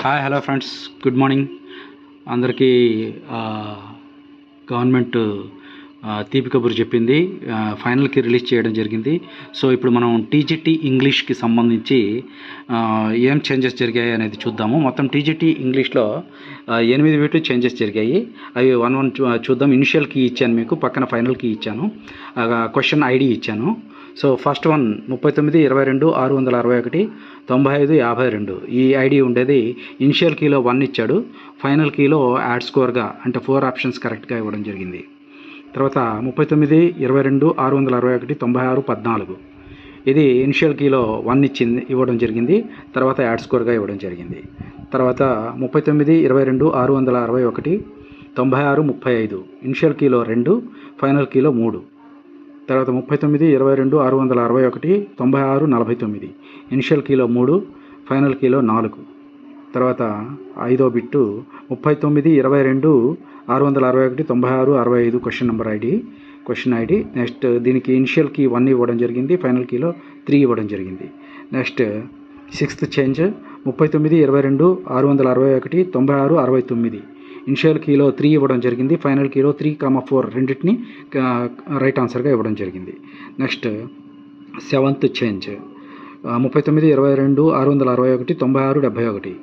Hi hello friends, good morning అందరికీ. Government తీపి కబురు చెప్పింది, ఫైనల్కి రిలీజ్ చేయడం జరిగింది. సో ఇప్పుడు మనం టీజీటీ ఇంగ్లీష్కి సంబంధించి ఏం చేంజెస్ జరిగాయి అనేది చూద్దాము. మొత్తం టీజీటీ ఇంగ్లీష్లో 8 వీటిలో చేంజెస్ జరిగాయి. అవి వన్ చూద్దాం. ఇనిషియల్ కీ ఇచ్చాను మీకు, పక్కన ఫైనల్ కీ ఇచ్చాను, క్వశ్చన్ ఐడి ఇచ్చాను. సో ఫస్ట్ వన్ 39/22/661/95/52 ఈ ఐడి ఉండేది. ఇనిషియల్ కీలో 1 ఇచ్చాడు, ఫైనల్ కీలో యాడ్ స్కోర్గా అంటే 4 ఆప్షన్స్ కరెక్ట్గా ఇవ్వడం జరిగింది. తర్వాత 39/22/661/96/14 ఇది ఇనిషియల్ కీలో 1 ఇవ్వడం జరిగింది, తర్వాత యాడ్ స్కోర్గా ఇవ్వడం జరిగింది. తర్వాత 39/22/661/96/35 ఇనిషియల్ కీలో 2, ఫైనల్ కీలో 3. తర్వాత 39/22/661/96/49 ఇనిషియల్ కీలో 3, ఫైనల్ కీలో 4. తర్వాత 5వ బిట్టు 39/22/661/96/65 క్వశ్చన్ ఐడి. నెక్స్ట్ దీనికి ఇనిషియల్ కీ 1 ఇవ్వడం జరిగింది, ఫైనల్ కీలో 3 ఇవ్వడం జరిగింది. నెక్స్ట్ 6th చేంజ్ 39/22/661/96/69 ఇనిషియల్ కీలో 3 ఇవ్వడం జరిగింది, ఫైనల్ కీలో 3, 4 రెండింటిని రైట్ ఆన్సర్గా ఇవ్వడం జరిగింది. నెక్స్ట్ 7th చేంజ్ 39/22/661/96/71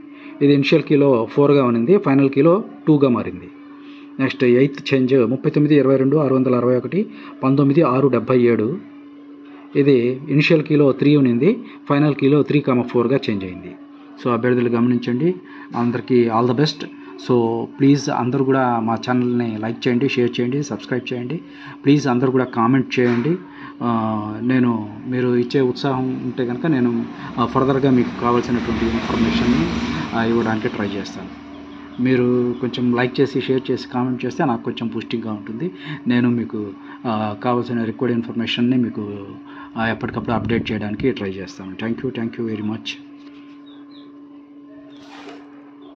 ఇది ఇనిషియల్ కీలో 4గా ఉన్నింది, ఫైనల్ కీలో 2గా మారింది. నెక్స్ట్ 8th చేంజ్ 39/22/661/19/6/77 ఇది ఇనిషియల్ కీలో 3 ఉన్నింది, ఫైనల్ కీలో 3, 4గా చేంజ్ అయింది. సో అభ్యర్థులు గమనించండి. అందరికీ all the best. So please అందరూ కూడా మా ఛానల్ని లైక్ చేయండి, షేర్ చేయండి, సబ్స్క్రైబ్ చేయండి. ప్లీజ్ అందరూ కూడా కామెంట్ చేయండి. మీరు ఇచ్చే ఉత్సాహం ఉంటే కనుక నేను ఫర్దర్గా మీకు కావాల్సినటువంటి ఇన్ఫర్మేషన్ని ఇవ్వడానికి ట్రై చేస్తాను. మీరు కొంచెం లైక్ చేసి, షేర్ చేసి, కామెంట్ చేస్తే నాకు కొంచెం బూస్టింగ్గా ఉంటుంది. నేను మీకు కావాల్సిన రిక్వైర్డ్ ఇన్ఫర్మేషన్ని మీకు ఎప్పటికప్పుడు అప్డేట్ చేయడానికి ట్రై చేస్తాను. Thank you very much.